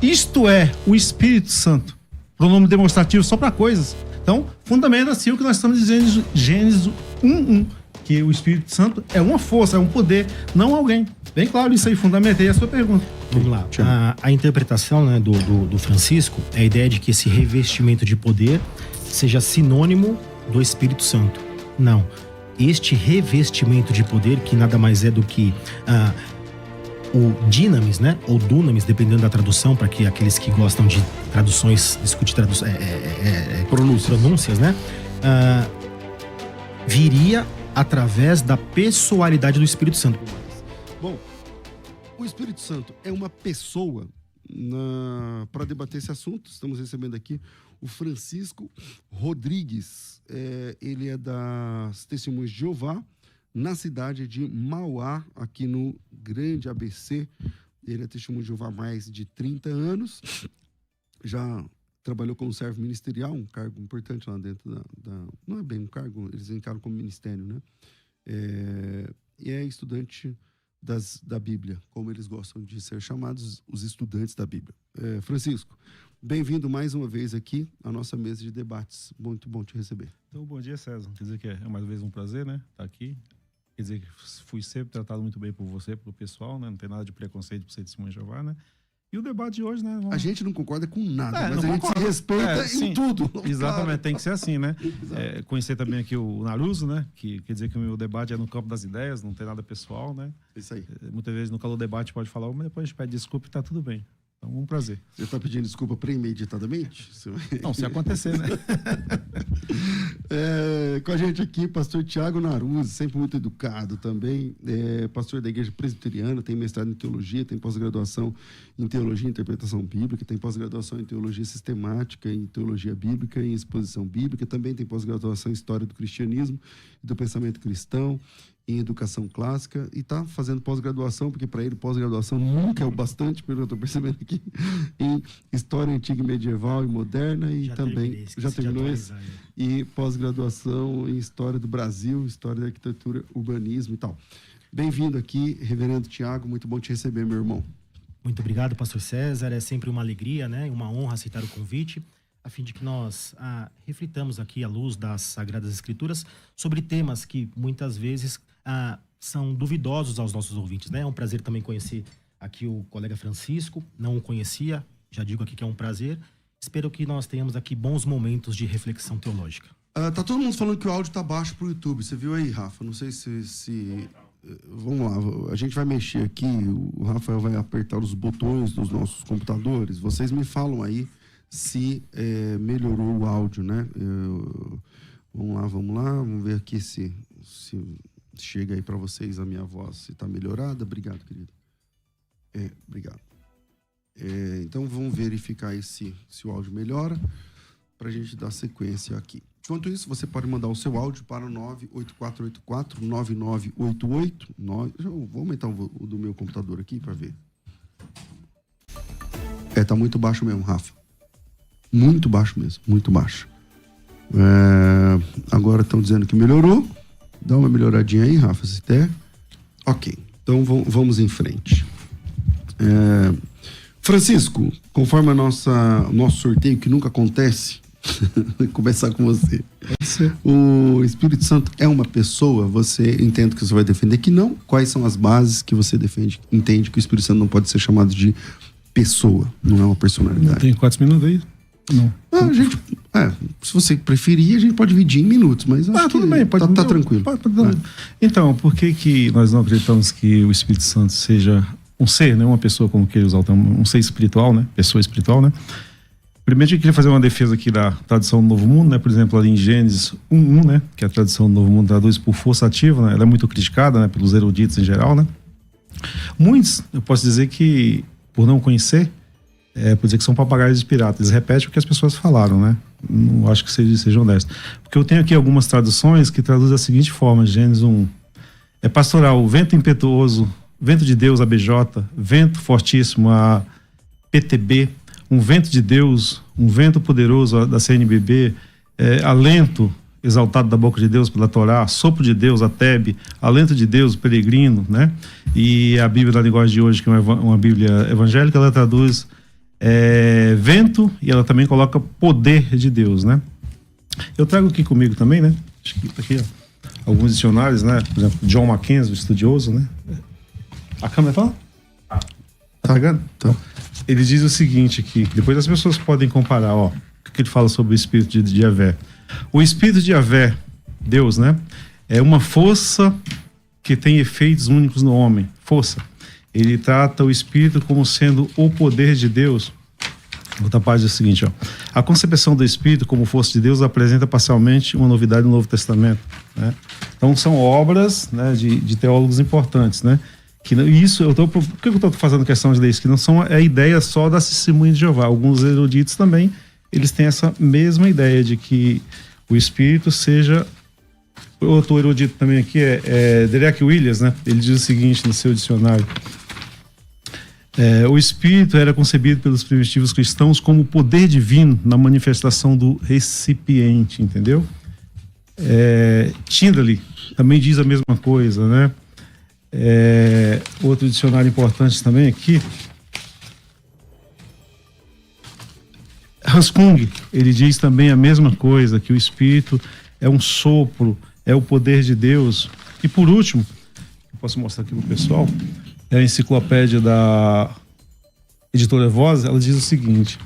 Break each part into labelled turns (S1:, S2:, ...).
S1: Isto é o Espírito Santo. Pronome demonstrativo só para coisas. Então, fundamenta assim o que nós estamos dizendo em Gênesis 1:1, que o Espírito Santo é uma força, é um poder, não alguém. Bem claro isso aí, fundamentei a sua pergunta.
S2: Vamos lá. A interpretação, né, do Francisco é a ideia de que esse revestimento de poder seja sinônimo do Espírito Santo. Não. Este revestimento de poder, que nada mais é do que o dinamis, né, ou dunamis, dependendo da tradução, para que aqueles que gostam de traduções, discutir pronúncias, né, viria através da pessoalidade do Espírito Santo.
S3: Bom, o Espírito Santo é uma pessoa. Para debater esse assunto, estamos recebendo aqui o Francisco Rodrigues. Ele é das Testemunhas de Jeová, na cidade de Mauá, aqui no Grande ABC. Ele é Testemunho de Jeová há mais de 30 anos. Já trabalhou como servo ministerial, um cargo importante lá dentro não é bem um cargo, eles encaram como ministério, né? E é estudante da Bíblia, como eles gostam de ser chamados, os estudantes da Bíblia. Francisco, bem-vindo mais uma vez aqui à nossa mesa de debates. Muito bom te receber.
S1: Então, bom dia, César. Quer dizer que é mais uma vez um prazer, né, estar aqui. Quer dizer que fui sempre tratado muito bem por você, pelo pessoal, né? Não tem nada de preconceito por ser Testemunha de Jeová, né? E o debate de hoje, né?
S3: A gente não concorda com nada, mas a gente se respeita em tudo.
S1: Exatamente, claro. Tem que ser assim, né? Conhecer também aqui o Naruso, né? Que quer dizer que o meu debate é no campo das ideias, não tem nada pessoal, né?
S3: Isso aí.
S1: Muitas vezes no calor do debate pode falar, mas depois a gente pede desculpa e tá tudo bem. Então, um prazer.
S3: Você está pedindo desculpa premeditadamente?
S1: Não, se acontecer, né?
S3: Com a gente aqui, pastor Tiago Naruso, sempre muito educado também, pastor da Igreja Presbiteriana, tem mestrado em Teologia, tem pós-graduação em Teologia e Interpretação Bíblica, tem pós-graduação em Teologia Sistemática, em Teologia Bíblica e em Exposição Bíblica, também tem pós-graduação em História do Cristianismo e do Pensamento Cristão, em Educação Clássica, e está fazendo pós-graduação, porque para ele pós-graduação nunca é o bastante, pelo que eu estou percebendo aqui, em História Antiga, Medieval e Moderna, e também, já terminou esse, e pós-graduação em História do Brasil, História da Arquitetura, Urbanismo e tal. Bem-vindo aqui, Reverendo Tiago, muito bom te receber, meu irmão.
S2: Muito obrigado, pastor César, é sempre uma alegria, né, uma honra aceitar o convite, a fim de que nós reflitamos aqui à luz das Sagradas Escrituras sobre temas que muitas vezes são duvidosos aos nossos ouvintes, né? É um prazer também conhecer aqui o colega Francisco, não o conhecia, já digo aqui que é um prazer. Espero que nós tenhamos aqui bons momentos de reflexão teológica.
S3: Tá todo mundo falando que o áudio tá baixo pro YouTube, você viu aí, Rafa? Não sei se... Vamos lá, a gente vai mexer aqui, o Rafael vai apertar os botões dos nossos computadores, vocês me falam aí se melhorou o áudio, né? Vamos lá, vamos ver aqui se chega aí para vocês a minha voz, se está melhorada. Obrigado, querido. Obrigado. Então vamos verificar aí se o áudio melhora para a gente dar sequência aqui. Enquanto isso, você pode mandar o seu áudio para o 98484-9988. Vou aumentar o do meu computador aqui para ver. Tá muito baixo mesmo, Rafa. Muito baixo mesmo, muito baixo. Agora estão dizendo que melhorou. Dá uma melhoradinha aí, Rafa, se der. Ok, então vamos em frente. Francisco, conforme o nosso sorteio, que nunca acontece, vou começar com você. O Espírito Santo é uma pessoa? Você entende que você vai defender que não? Quais são as bases que você entende que o Espírito Santo não pode ser chamado de pessoa, não é uma personalidade?
S1: Não tem 4 minutos aí? Não.
S3: Se você preferir, a gente pode dividir em minutos, mas acho
S1: tudo
S3: que
S1: bem, pode,
S3: tá tranquilo.
S1: Então, por que nós não acreditamos que o Espírito Santo seja um ser, né? Uma pessoa, como que usar o termo, um ser espiritual, né? Pessoa espiritual, né? Primeiro, eu queria fazer uma defesa aqui da tradução do Novo Mundo, né? Por exemplo, ali em Gênesis 1:1, né? Que a tradução do Novo Mundo traduz por força ativa, né? Ela é muito criticada, né? Pelos eruditos em geral, né? Muitos, eu posso dizer que, por não conhecer, por dizer que são papagaios inspirados. Eles repetem o que as pessoas falaram, né? Não acho que seja honesto. Porque eu tenho aqui algumas traduções que traduzem da seguinte forma: Gênesis 1. É pastoral, vento impetuoso, vento de Deus, ABJ, vento fortíssimo, a PTB, um vento de Deus, um vento poderoso, da CNBB, alento exaltado da boca de Deus pela Torá, sopro de Deus, a Tebe, alento de Deus, peregrino, né? E a Bíblia da linguagem de hoje, que é uma Bíblia evangélica, ela traduz vento, e ela também coloca poder de Deus, né? Eu trago aqui comigo também, né? Acho que tá aqui, ó, alguns dicionários, né? Por exemplo, John Mackenzie, o estudioso, né? A câmera fala? Tá pegando?
S3: Tá.
S1: Ele diz o seguinte aqui, depois as pessoas podem comparar, ó, o que ele fala sobre o espírito de Yahvé. O espírito de Yahvé, Deus, né? É uma força que tem efeitos únicos no homem. Força. Ele trata o espírito como sendo o poder de Deus. Outra página é o seguinte, ó. A concepção do espírito como força de Deus apresenta parcialmente uma novidade no Novo Testamento, né? Então são obras, né, de teólogos importantes, né? Que isso por que eu estou fazendo questão de ler isso? Que não são a ideia só da testemunha de Jeová. Alguns eruditos também, eles têm essa mesma ideia de que o espírito seja... Outro erudito também aqui é Derek Williams, né? Ele diz o seguinte no seu dicionário: o espírito era concebido pelos primitivos cristãos como poder divino na manifestação do recipiente, entendeu? Tyndale também diz a mesma coisa, né? Outro dicionário importante também aqui, Hans Kung, ele diz também a mesma coisa, que o espírito é um sopro, é o poder de Deus. E por último, eu posso mostrar aqui pro pessoal, é a enciclopédia da editora Voz, ela diz o seguinte,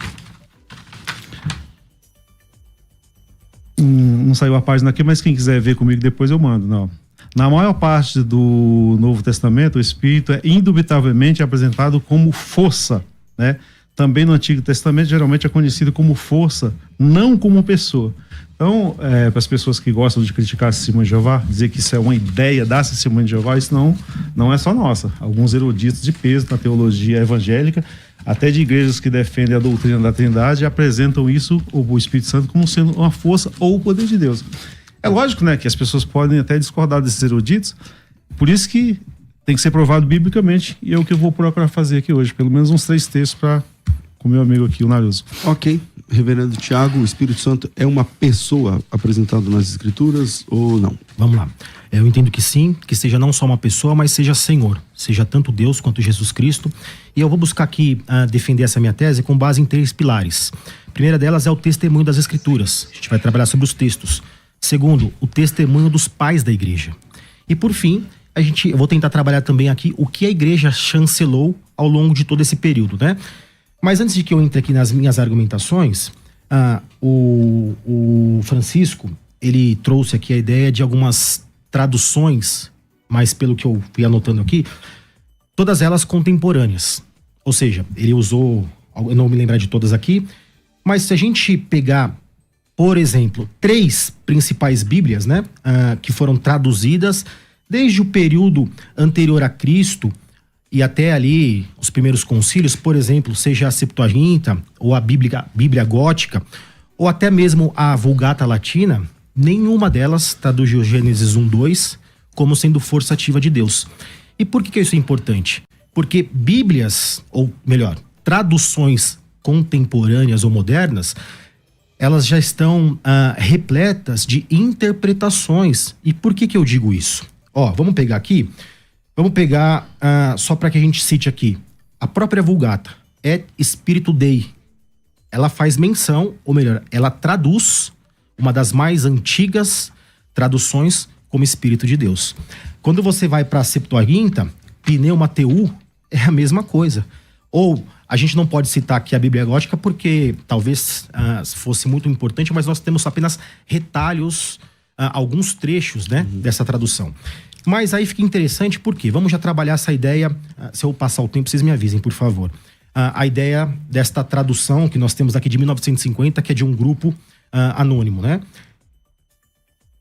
S1: não saiu a página aqui, mas quem quiser ver comigo depois eu mando, não. Na maior parte do Novo Testamento, o Espírito é indubitavelmente apresentado como força, né? Também no Antigo Testamento, geralmente é conhecido como força, não como pessoa. Então, para as pessoas que gostam de criticar a testemunha de Jeová, dizer que isso é uma ideia da testemunha de Jeová, isso não é só nossa. Alguns eruditos de peso na teologia evangélica, até de igrejas que defendem a doutrina da Trindade, apresentam isso, o Espírito Santo, como sendo uma força ou o poder de Deus. É lógico, né, que as pessoas podem até discordar desses eruditos, por isso que tem que ser provado biblicamente, e é o que eu vou procurar fazer aqui hoje, pelo menos uns 3 textos para com o meu amigo aqui, o Naruso.
S3: Ok. Reverendo Tiago, o Espírito Santo é uma pessoa apresentada nas Escrituras ou não?
S2: Vamos lá. Eu entendo que sim, que seja não só uma pessoa, mas seja Senhor, seja tanto Deus quanto Jesus Cristo. E eu vou buscar aqui defender essa minha tese com base em 3 pilares. A primeira delas é o testemunho das Escrituras. A gente vai trabalhar sobre os textos. Segundo, o testemunho dos pais da igreja. E por fim, eu vou tentar trabalhar também aqui o que a igreja chancelou ao longo de todo esse período, né? Mas antes de que eu entre aqui nas minhas argumentações, o Francisco, ele trouxe aqui a ideia de algumas traduções, mas pelo que eu fui anotando aqui, todas elas contemporâneas. Ou seja, ele usou, eu não vou me lembrar de todas aqui, mas se a gente pegar, por exemplo, 3 principais bíblias, né, que foram traduzidas desde o período anterior a Cristo e até ali os primeiros concílios, por exemplo, seja a Septuaginta ou a Bíblia Gótica, ou até mesmo a Vulgata Latina, nenhuma delas traduziu Gênesis 1:2 como sendo força ativa de Deus. E por que isso é importante? Porque bíblias, ou melhor, traduções contemporâneas ou modernas, elas já estão repletas de interpretações. E por que eu digo isso? Vamos pegar aqui, só para que a gente cite aqui, a própria Vulgata, Et Spiritu Dei. Ela faz menção, ou melhor, ela traduz uma das mais antigas traduções como Espírito de Deus. Quando você vai para a Septuaginta, Pneumateu é a mesma coisa. Ou a gente não pode citar aqui a Bíblia Gótica porque talvez fosse muito importante, mas nós temos apenas retalhos, alguns trechos, né, dessa tradução. Mas aí fica interessante porque vamos já trabalhar essa ideia. Se eu passar o tempo, vocês me avisem, por favor. A ideia desta tradução que nós temos aqui de 1950, que é de um grupo anônimo, né?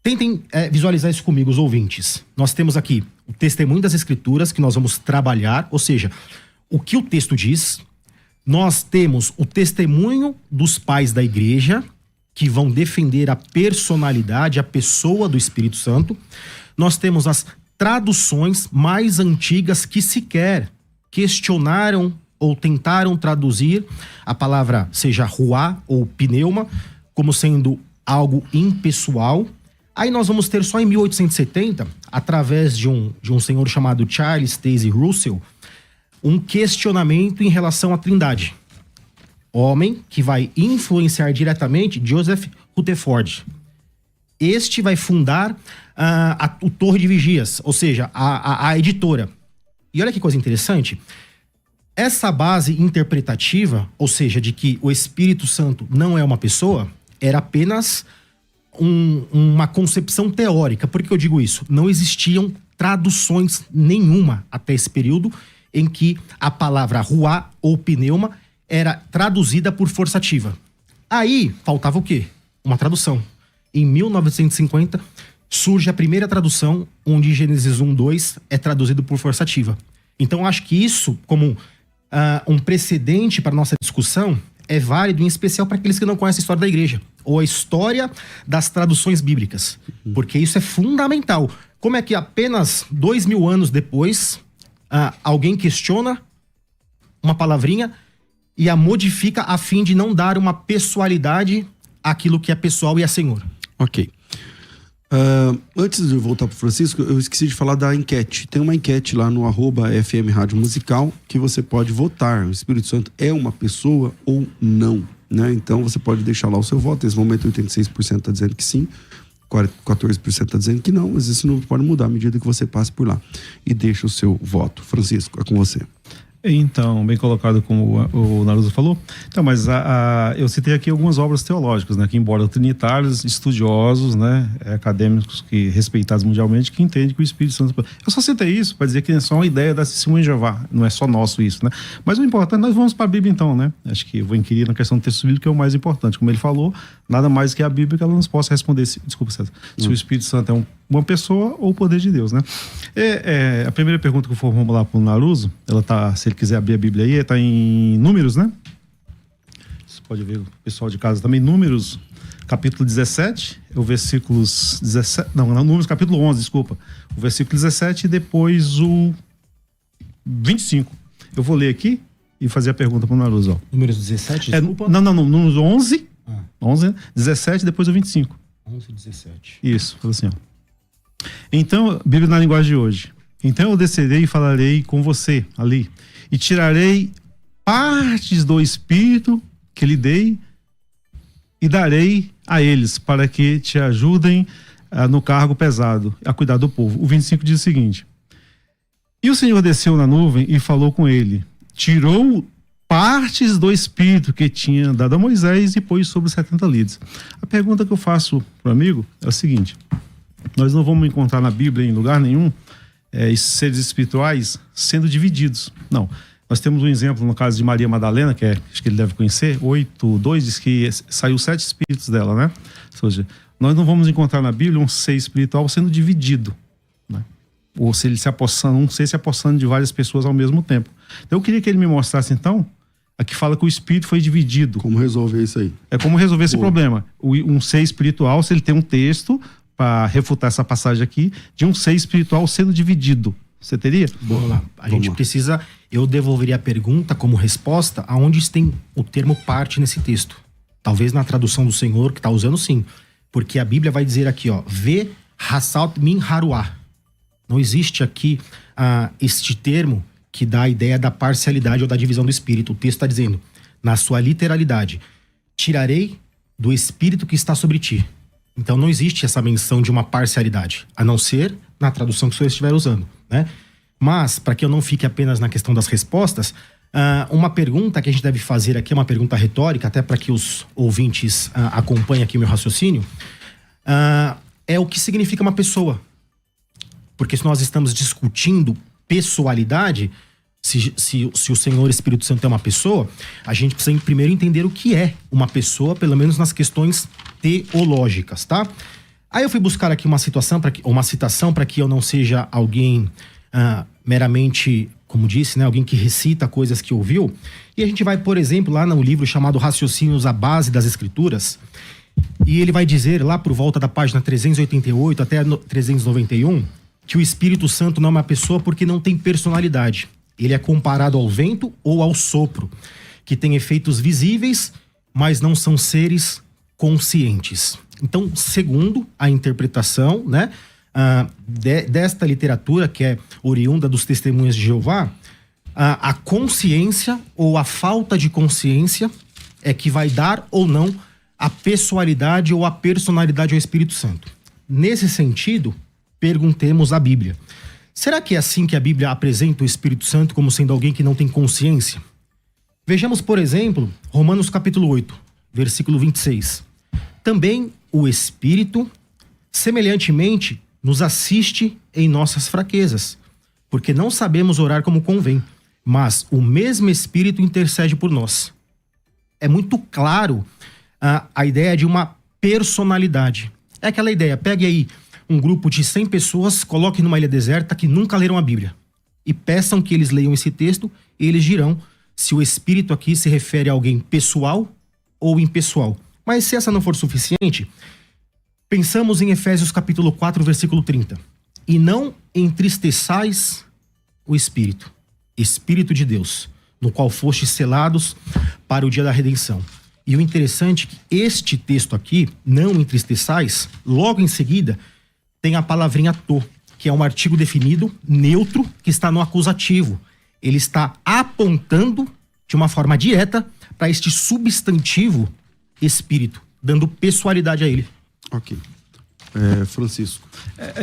S2: Tentem visualizar isso comigo, os ouvintes. Nós temos aqui o testemunho das Escrituras, que nós vamos trabalhar, ou seja, o que o texto diz. Nós temos o testemunho dos pais da igreja, que vão defender a personalidade, a pessoa do Espírito Santo. Nós temos as traduções mais antigas que sequer questionaram ou tentaram traduzir a palavra, seja ruá ou pneuma, como sendo algo impessoal. Aí nós vamos ter só em 1870, através de um senhor chamado Charles Taze Russell, um questionamento em relação à Trindade. homem que vai influenciar diretamente Joseph Rutherford. Este vai fundar o Torre de Vigias, ou seja, a editora. E olha que coisa interessante. Essa base interpretativa, ou seja, de que o Espírito Santo não é uma pessoa, era apenas uma concepção teórica. Por que eu digo isso? Não existiam traduções nenhuma até esse período em que a palavra ruá ou pneuma era traduzida por forçativa. Aí faltava o quê? Uma tradução. Em 1950 surge a primeira tradução, onde Gênesis 1:2 é traduzido por forçativa. Então acho que isso, como um precedente para a nossa discussão, é válido, em especial para aqueles que não conhecem a história da igreja, ou a história das traduções bíblicas, porque isso é fundamental. Como é que apenas 2000 anos depois, alguém questiona uma palavrinha e a modifica a fim de não dar uma pessoalidade àquilo que é pessoal e é Senhor?
S3: Ok. Antes de voltar para o Francisco, eu esqueci de falar da enquete. Tem uma enquete lá no @FM Rádio Musical que você pode votar. O Espírito Santo é uma pessoa ou não, né? Então você pode deixar lá o seu voto. Nesse momento 86% está dizendo que sim, 14% está dizendo que não, mas isso não pode mudar à medida que você passe por lá e deixa o seu voto. Francisco, é com você.
S1: Então, bem colocado como o Naruto falou. Então, mas eu citei aqui algumas obras teológicas, né, que embora trinitários, estudiosos, né, acadêmicos que respeitados mundialmente, que entendem que o Espírito Santo... Eu só citei isso para dizer que é só uma ideia da Testemunha de Jeová, não é só nosso isso, né? Mas o importante, nós vamos para a Bíblia então, né? Acho que eu vou inquirir na questão do texto bíblico, que é o mais importante. Como ele falou, nada mais que a Bíblia que ela nos possa responder, desculpa, César, se o Espírito Santo é uma pessoa ou o poder de Deus, né? A primeira pergunta que eu for formular para o Naruto, ela tá, se ele quiser abrir a Bíblia aí, está em Números, né? Você pode ver o pessoal de casa também, Números, capítulo 17, o versículos 17, não, Números capítulo 11, desculpa, o versículo 17 e depois o 25. Eu vou ler aqui e fazer a pergunta para o Naruto, ó.
S2: Números 17, desculpa?
S1: Não, Números 11, 11, 17 e depois o 25.
S2: 11 e 17.
S1: Isso, fala assim, ó. Então, Bíblia na linguagem de hoje. Então eu descerei e falarei com você ali, e tirarei partes do Espírito que lhe dei e darei a eles, para que te ajudem no cargo pesado, a cuidar do povo. O 25 diz o seguinte: e o Senhor desceu na nuvem e falou com ele, tirou partes do Espírito que tinha dado a Moisés e pôs sobre os 70 líderes. A pergunta que eu faço para o amigo é o seguinte: nós não vamos encontrar na Bíblia em lugar nenhum seres espirituais sendo divididos. Não. Nós temos um exemplo no caso de Maria Madalena, que acho que ele deve conhecer, 8:2, diz que saiu 7 espíritos dela, né? Ou seja, nós não vamos encontrar na Bíblia um ser espiritual sendo dividido, né? Ou se ele se apossando, um ser se apossando de várias pessoas ao mesmo tempo. Então eu queria que ele me mostrasse então, aqui fala que o espírito foi dividido.
S3: Como resolver isso aí?
S1: Como resolver esse problema. Um ser espiritual, se ele tem um texto para refutar essa passagem aqui, de um ser espiritual sendo dividido. Você teria?
S2: Vamos lá. A gente precisa... Eu devolveria a pergunta como resposta aonde tem o termo parte nesse texto. Talvez na tradução do Senhor, que está usando, sim. Porque a Bíblia vai dizer aqui, ó, Ve Hassalt Min Haruah. Não existe aqui este termo que dá a ideia da parcialidade ou da divisão do Espírito. O texto está dizendo, na sua literalidade, tirarei do Espírito que está sobre ti. Então não existe essa menção de uma parcialidade, a não ser na tradução que o senhor estiver usando, né? Mas, para que eu não fique apenas na questão das respostas, uma pergunta que a gente deve fazer aqui, é uma pergunta retórica, até para que os ouvintes acompanhem aqui o meu raciocínio, é o que significa uma pessoa. Porque se nós estamos discutindo pessoalidade, se o Senhor Espírito Santo é uma pessoa, a gente precisa primeiro entender o que é uma pessoa, pelo menos nas questões teológicas, tá? Aí eu fui buscar aqui uma citação para que eu não seja alguém meramente, como disse, né, alguém que recita coisas que ouviu. E a gente vai, por exemplo, lá no livro chamado Raciocínios à Base das Escrituras, e ele vai dizer lá por volta da página 388 até 391 que o Espírito Santo não é uma pessoa porque não tem personalidade. Ele é comparado ao vento ou ao sopro, que tem efeitos visíveis, mas não são seres conscientes. Então, segundo a interpretação, né, desta literatura, que é oriunda dos Testemunhas de Jeová, a consciência ou a falta de consciência é que vai dar ou não a pessoalidade ou a personalidade ao Espírito Santo. Nesse sentido, perguntemos à Bíblia. Será que é assim que a Bíblia apresenta o Espírito Santo como sendo alguém que não tem consciência? Vejamos, por exemplo, Romanos capítulo 8, versículo 26. Também o Espírito, semelhantemente, nos assiste em nossas fraquezas, porque não sabemos orar como convém, mas o mesmo Espírito intercede por nós. É muito claro a ideia de uma personalidade. É aquela ideia, pegue aí um grupo de 100 pessoas, coloque numa ilha deserta que nunca leram a Bíblia e peçam que eles leiam esse texto e eles dirão se o Espírito aqui se refere a alguém pessoal ou impessoal. Mas se essa não for suficiente, pensamos em Efésios capítulo 4, versículo 30. E não entristeçais o Espírito, Espírito de Deus, no qual fostes selados para o dia da redenção. E o interessante é que este texto aqui, não entristeçais, logo em seguida, tem a palavrinha to, que é um artigo definido, neutro, que está no acusativo. Ele está apontando de uma forma direta para este substantivo espírito, dando pessoalidade a ele.
S3: Ok. Francisco.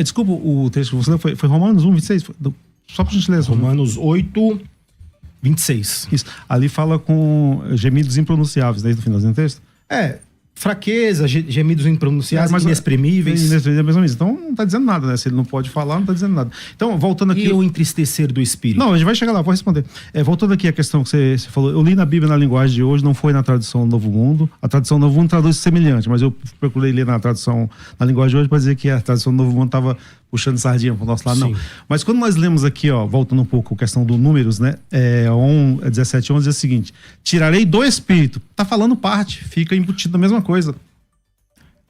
S1: Desculpa, o texto que você leu foi Romanos 1, 26? Só pra gente ler.
S2: Romanos 8, 26.
S1: Isso. Ali fala com gemidos impronunciáveis, daí no finalzinho do texto?
S2: Fraqueza, gemidos impronunciáveis, inexprimíveis.
S1: Então não tá dizendo nada, né? Se ele não pode falar, não tá dizendo nada. Então, voltando aqui...
S2: E o entristecer do Espírito?
S1: Não, a gente vai chegar lá, vou responder. Voltando aqui à questão que você falou, eu li na Bíblia na linguagem de hoje, não foi na tradução Novo Mundo. A tradução Novo Mundo traduz semelhante, mas eu procurei ler na tradução, na linguagem de hoje, para dizer que a tradução Novo Mundo estava puxando sardinha pro nosso lado, não. Mas quando nós lemos aqui, voltando um pouco a questão do números, né? 17:11 diz o seguinte: tirarei do Espírito. Tá falando parte, fica embutido na mesma coisa.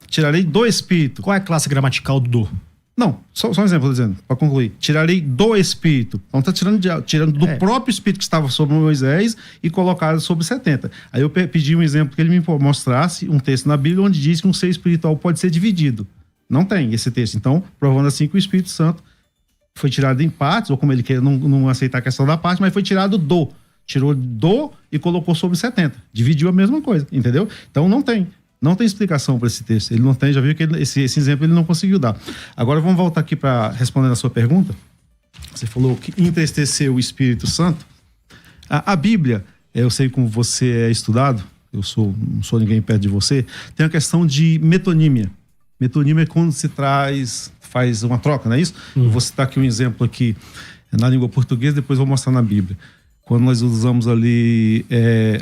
S1: Tirarei do Espírito.
S2: Qual é a classe gramatical do?
S1: Não, só um exemplo, tô dizendo, para concluir. Tirarei do Espírito. Então tá tirando do próprio Espírito que estava sobre Moisés e colocado sobre 70. Aí eu pedi um exemplo que ele me mostrasse um texto na Bíblia onde diz que um ser espiritual pode ser dividido. Não tem esse texto. Então, provando assim que o Espírito Santo foi tirado em partes, ou como ele quer não aceitar a questão da parte, mas foi tirado do. Tirou do e colocou sobre 70. Dividiu a mesma coisa, entendeu? Então não tem explicação para esse texto. Ele não tem, já viu que esse exemplo ele não conseguiu dar. Agora vamos voltar aqui para responder a sua pergunta. Você falou que entristeceu o Espírito Santo. A Bíblia, eu sei como você é estudado, não sou ninguém perto de você, tem a questão de metonímia. Metonímia é quando se faz uma troca, não é isso? Vou citar aqui um exemplo aqui na língua portuguesa, depois vou mostrar na Bíblia. Quando nós usamos ali,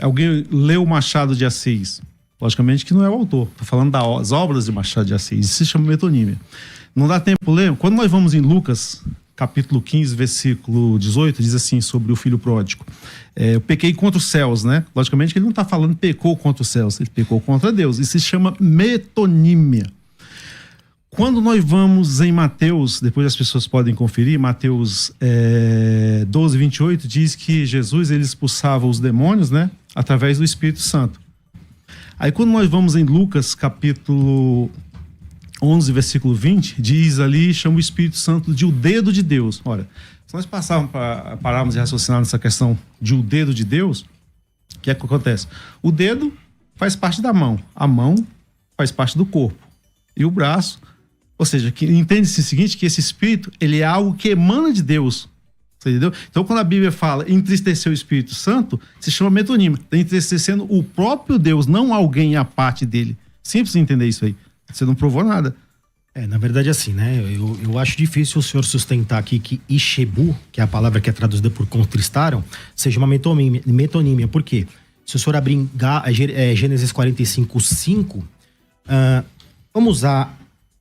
S1: alguém leu Machado de Assis, logicamente que não é o autor, estou falando das obras de Machado de Assis, isso se chama metonímia. Não dá tempo ler? Quando nós vamos em Lucas, capítulo 15, versículo 18, diz assim sobre o filho pródigo. Eu pequei contra os céus, né? Logicamente que ele não está falando pecou contra os céus, ele pecou contra Deus, isso se chama metonímia. Quando nós vamos em Mateus, depois as pessoas podem conferir, Mateus 12, 28, diz que Jesus ele expulsava os demônios, né, através do Espírito Santo. Aí quando nós vamos em Lucas, capítulo 11, versículo 20, diz ali, chama o Espírito Santo de o dedo de Deus. Olha, se nós pararmos de raciocinar nessa questão de o dedo de Deus, o que é que acontece? O dedo faz parte da mão, a mão faz parte do corpo e o braço. Ou seja, que entende-se o seguinte, que esse Espírito, ele é algo que emana de Deus. Você entendeu? Então, quando a Bíblia fala entristecer o Espírito Santo, se chama metonímia. Está entristecendo o próprio Deus, não alguém à parte dele. Simples entender isso aí. Você não provou nada.
S2: Na verdade, assim, né? Eu acho difícil o senhor sustentar aqui que Ishebu, que é a palavra que é traduzida por contristaram, seja uma metonímia. Por quê? Se o senhor abrir em Gênesis 45, 5, vamos usar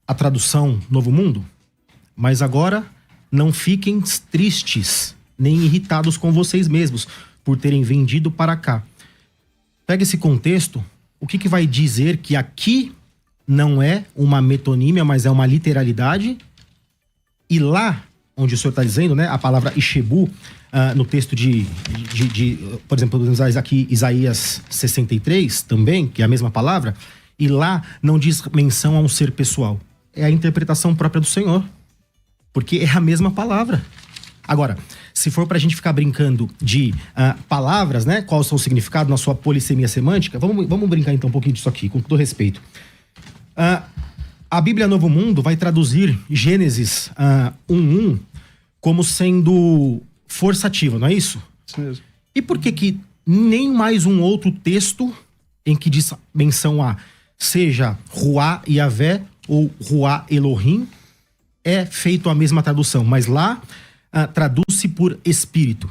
S2: a tradução Novo Mundo, mas agora não fiquem tristes nem irritados com vocês mesmos por terem vendido para cá. Pega esse contexto, o que vai dizer que aqui não é uma metonímia, mas é uma literalidade, e lá onde o senhor está dizendo, né, a palavra Ishebu, no texto por exemplo, aqui Isaías 63 também, que é a mesma palavra, e lá não diz menção a um ser pessoal. É a interpretação própria do Senhor. Porque é a mesma palavra. Agora, se for pra gente ficar brincando de palavras, né? Qual é o seu significado na sua polissemia semântica, vamos brincar então um pouquinho disso aqui, com todo respeito. A Bíblia Novo Mundo vai traduzir Gênesis 1:1 como sendo forçativa, não é isso?
S1: Isso mesmo.
S2: E por que nem mais um outro texto em que diz menção a seja Ruá Yavé ou Ruá Elohim é feito a mesma tradução, mas lá traduz-se por espírito?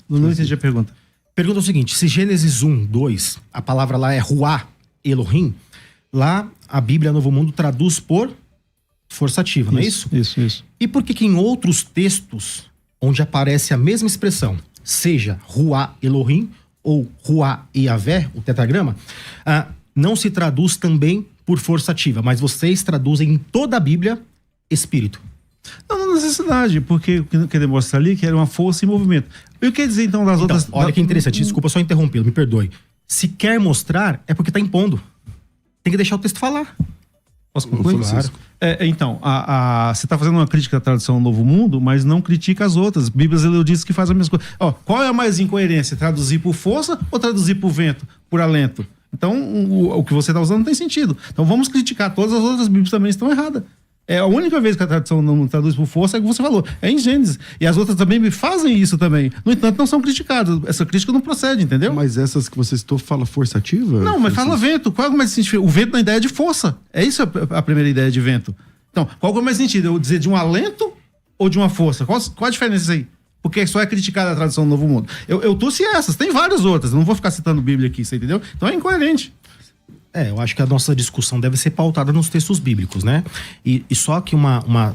S1: Não entendi a pergunta.
S2: Pergunta o seguinte, se Gênesis 1:2, a palavra lá é Ruá Elohim, lá a Bíblia Novo Mundo traduz por forçativa, não é isso?
S1: Isso.
S2: E por que em outros textos, onde aparece a mesma expressão, seja Ruá Elohim ou Ruá Yavé, o tetragrama, não se traduz também por forçativa, mas vocês traduzem em toda a Bíblia espírito?
S1: Não necessidade, porque o que demonstra ali que era uma força em movimento. E o que dizer então das outras...
S2: Olha que interessante, desculpa só interrompê-lo, me perdoe. Se quer mostrar, é porque está impondo. Tem que deixar o texto falar.
S1: Posso concluir?
S3: Claro.
S1: Então, você está fazendo uma crítica à tradução Novo Mundo, mas não critica as outras. Bíblias eruditas que fazem a mesma coisa. Qual é a mais incoerência? Traduzir por força ou traduzir por vento, por alento? Então, o que você está usando não tem sentido. Então, vamos criticar. Todas as outras Bíblias também estão erradas. É a única vez que a tradução não traduz por força é o que você falou. É em Gênesis. E as outras também fazem isso também. No entanto, não são criticadas. Essa crítica não procede, entendeu?
S3: Mas essas que você citou fala forçativa?
S1: Não, mas fala vento. Qual é o mais sentido? O vento na ideia de força. É isso a primeira ideia de vento. Então, qual é o mais sentido? Eu dizer de um alento ou de uma força? Qual a diferença aí? Porque só é criticada a tradução do Novo Mundo. Eu trouxe essas, tem várias outras. Não vou ficar citando Bíblia aqui, você entendeu? Então é incoerente.
S2: Eu acho que a nossa discussão deve ser pautada nos textos bíblicos, né? E só que uma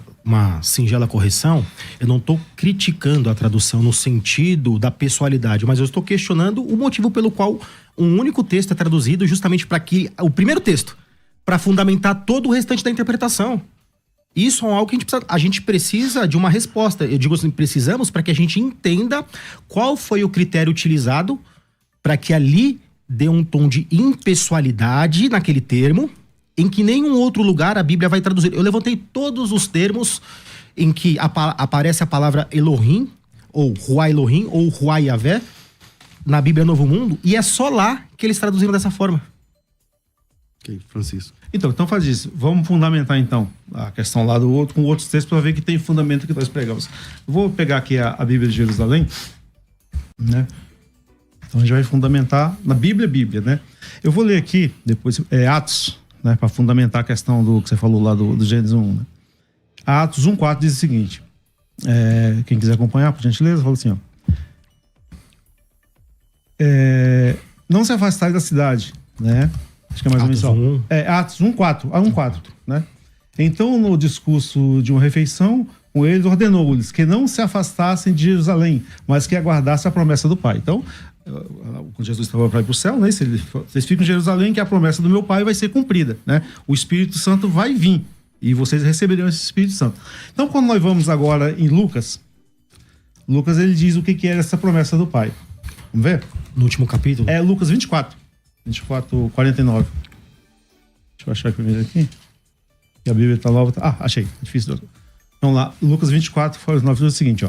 S2: singela correção, eu não estou criticando a tradução no sentido da pessoalidade, mas eu estou questionando o motivo pelo qual um único texto é traduzido justamente para que o primeiro texto, para fundamentar todo o restante da interpretação. Isso é algo que a gente precisa de uma resposta. Eu digo assim, precisamos para que a gente entenda qual foi o critério utilizado para que ali dê um tom de impessoalidade naquele termo, em que nenhum outro lugar a Bíblia vai traduzir. Eu levantei todos os termos em que aparece a palavra Elohim, ou Ruá Elohim, ou Ruá Yavé, na Bíblia Novo Mundo, e é só lá que eles traduziram dessa forma.
S3: Ok, Francisco.
S1: Então faz isso. Vamos fundamentar então a questão lá do outro, com outros textos, para ver que tem fundamento que nós pregamos. Eu vou pegar aqui a Bíblia de Jerusalém, né? Então a gente vai fundamentar na Bíblia, né? Eu vou ler aqui, depois, Atos, né? Para fundamentar a questão do que você falou lá do Gênesis 1, né? Atos 1:4 diz o seguinte, quem quiser acompanhar, por gentileza, fala assim, não se afastai da cidade, né? Acho que é mais ou menos isso. Atos 1:4, né? Então, no discurso de uma refeição, com eles ordenou-lhes que não se afastassem de Jerusalém, mas que aguardassem a promessa do Pai. Então, quando Jesus estava para ir para o céu, né? Vocês ficam em Jerusalém, que a promessa do meu Pai vai ser cumprida, né? O Espírito Santo vai vir e vocês receberão esse Espírito Santo. Então, quando nós vamos agora em Lucas ele diz o que era essa promessa do Pai. Vamos ver?
S2: No último capítulo?
S1: É Lucas 24:49. Deixa eu achar primeiro aqui. Que a Bíblia está nova. Achei. É difícil. Vamos lá. Lucas 24:49 diz o seguinte,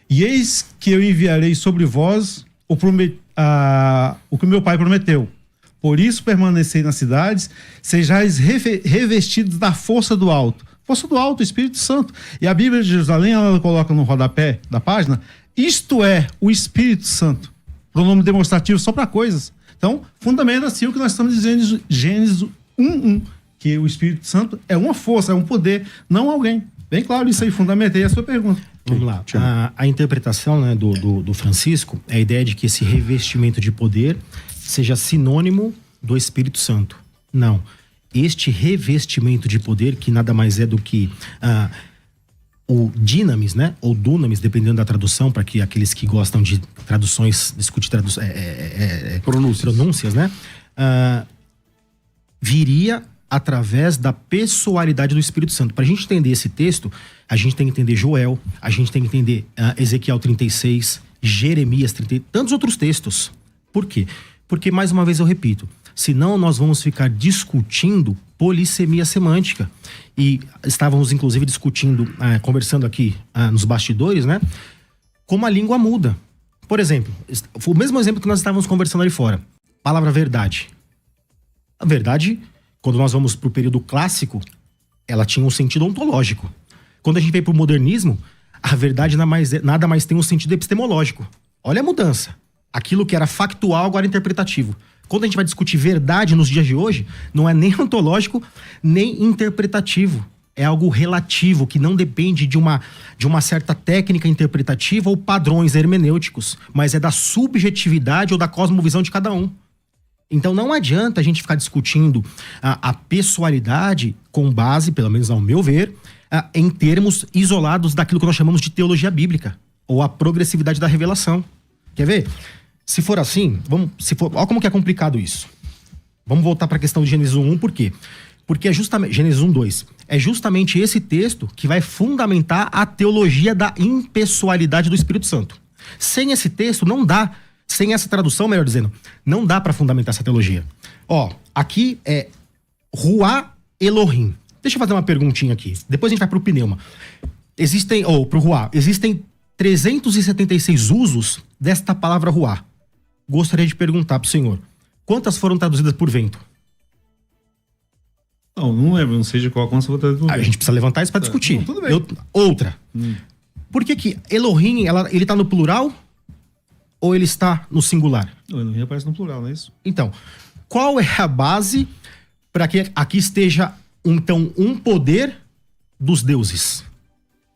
S1: E eis que eu enviarei sobre vós o que meu Pai prometeu. Por isso permanecei nas cidades, sejais revestidos da força do alto. Força do alto, o Espírito Santo. E a Bíblia de Jerusalém, ela coloca no rodapé da página, isto é, o Espírito Santo. Pronome demonstrativo só para coisas. Então, fundamenta assim o que nós estamos dizendo em Gênesis 1:1, que o Espírito Santo é uma força, é um poder, não alguém. Bem claro isso aí, fundamentei a sua pergunta.
S2: Vamos lá. A interpretação, né, do Francisco é a ideia de que esse revestimento de poder seja sinônimo do Espírito Santo. Não. Este revestimento de poder, que nada mais é do que o dinamis, né, ou dunamis, dependendo da tradução, para que aqueles que gostam de traduções, discutir pronúncias, né, viria através da pessoalidade do Espírito Santo. Para a gente entender esse texto, a gente tem que entender Joel, a gente tem que entender Ezequiel 36, Jeremias 30, tantos outros textos. Por quê? Porque, mais uma vez eu repito, Senão nós vamos ficar discutindo polissemia semântica. E estávamos, inclusive, discutindo, conversando aqui nos bastidores, né? Como a língua muda. Por exemplo, foi o mesmo exemplo que nós estávamos conversando ali fora. Palavra verdade. A verdade, quando nós vamos para o período clássico, ela tinha um sentido ontológico. Quando a gente vem para o modernismo, a verdade nada mais tem um sentido epistemológico. Olha a mudança. Aquilo que era factual agora é interpretativo. Quando a gente vai discutir verdade nos dias de hoje, não é nem ontológico, nem interpretativo. É algo relativo, que não depende de uma certa técnica interpretativa ou padrões hermenêuticos, mas é da subjetividade ou da cosmovisão de cada um. Então não adianta a gente ficar discutindo a pessoalidade com base, pelo menos ao meu ver, em termos isolados daquilo que nós chamamos de teologia bíblica, ou a progressividade da revelação. Quer ver? Se for assim, olha como que é complicado isso. Vamos voltar para a questão de Gênesis 1, por quê? Porque é justamente, Gênesis 1:2, é justamente esse texto que vai fundamentar a teologia da impessoalidade do Espírito Santo. Sem esse texto, não dá, sem essa tradução, melhor dizendo, não dá para fundamentar essa teologia. Ó, aqui é Ruá Elohim. Deixa eu fazer uma perguntinha aqui. Depois a gente vai pro pneuma. Pro Ruá, existem 376 usos desta palavra Ruá. Gostaria de perguntar pro senhor, quantas foram traduzidas por vento?
S1: Não lembro, não sei de qual conta você vai trazer.
S2: A gente precisa levantar isso para discutir.
S1: Não, tudo bem.
S2: Outra. Por que Elohim, ele tá no plural ou ele está no singular?
S1: O Elohim aparece no plural, não é isso?
S2: Então, qual é a base para que aqui esteja, então, um poder dos deuses?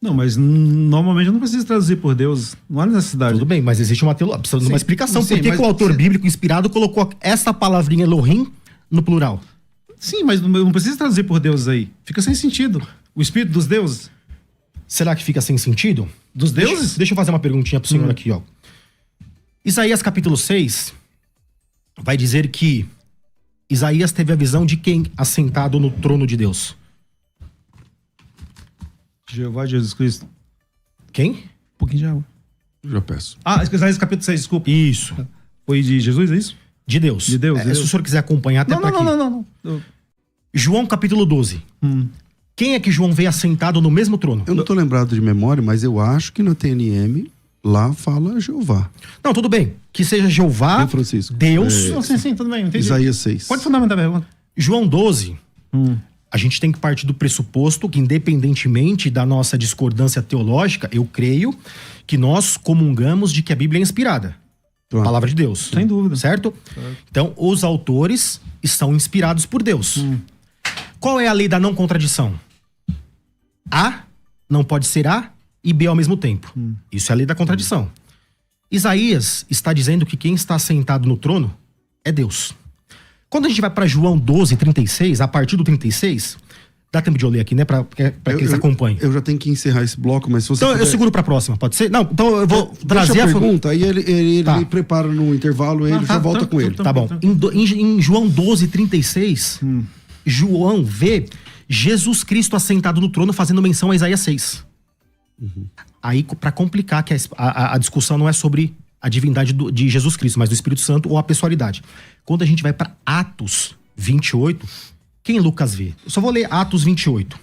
S1: Não, mas normalmente não precisa traduzir por Deus. Não há necessidade.
S2: Tudo bem, mas existe uma teologia, precisa de uma explicação.
S3: Sim,
S2: Por que
S3: mas
S2: que o autor bíblico inspirado colocou essa palavrinha Elohim no plural?
S1: Sim, mas não precisa traduzir por Deus aí. Fica sem sentido. O espírito dos deuses.
S2: Será que fica sem sentido?
S1: Dos deuses?
S2: Deixa eu fazer uma perguntinha pro senhor aqui, ó. Isaías capítulo 6 vai dizer que Isaías teve a visão de quem assentado no trono de Deus?
S1: Jeová, Jesus Cristo.
S2: Quem?
S1: Um pouquinho de água.
S3: Já peço.
S1: Isaías capítulo 6, desculpa.
S2: Isso.
S1: Foi de Jesus, é isso?
S2: De Deus.
S1: De Deus, de Deus.
S2: Se o senhor quiser acompanhar até pra aqui.
S1: Não.
S2: João capítulo 12. Quem é que João vê assentado no mesmo trono?
S3: Eu não tô lembrado de memória, mas eu acho que na TNM lá fala Jeová.
S2: Não, tudo bem. Que seja Jeová,
S3: Hein, Francisco?
S2: Deus.
S1: Sim, tudo bem, entendi.
S3: Isaías 6.
S1: Pode fundamentar a pergunta.
S2: João 12. A gente tem que partir do pressuposto que, independentemente da nossa discordância teológica, eu creio que nós comungamos de que a Bíblia é inspirada.
S3: Claro.
S2: Palavra de Deus.
S1: Sem dúvida.
S2: Certo? Então, os autores são inspirados por Deus. Qual é a lei da não contradição? A não pode ser A e B ao mesmo tempo. Isso é a lei da contradição. Isaías está dizendo que quem está sentado no trono é Deus. Quando a gente vai para João 12, 36, a partir do 36, dá tempo de eu ler aqui, né? Para quem se acompanha.
S3: Eu já tenho que encerrar esse bloco, mas se você
S2: Então
S3: puder...
S2: eu seguro para a próxima, pode ser? Não, então eu vou trazer
S3: Deixa a pergunta, aí ele
S2: Tá.
S3: prepara no intervalo, ele já volta com ele.
S2: Tá bom. Em João 12, 36, João vê Jesus Cristo assentado no trono fazendo menção a Isaías 6. Aí, para complicar, que a discussão não é sobre a divindade de Jesus Cristo, mas do Espírito Santo ou a pessoalidade. Quando a gente vai para Atos 28, quem Lucas vê? Eu só vou ler Atos 28.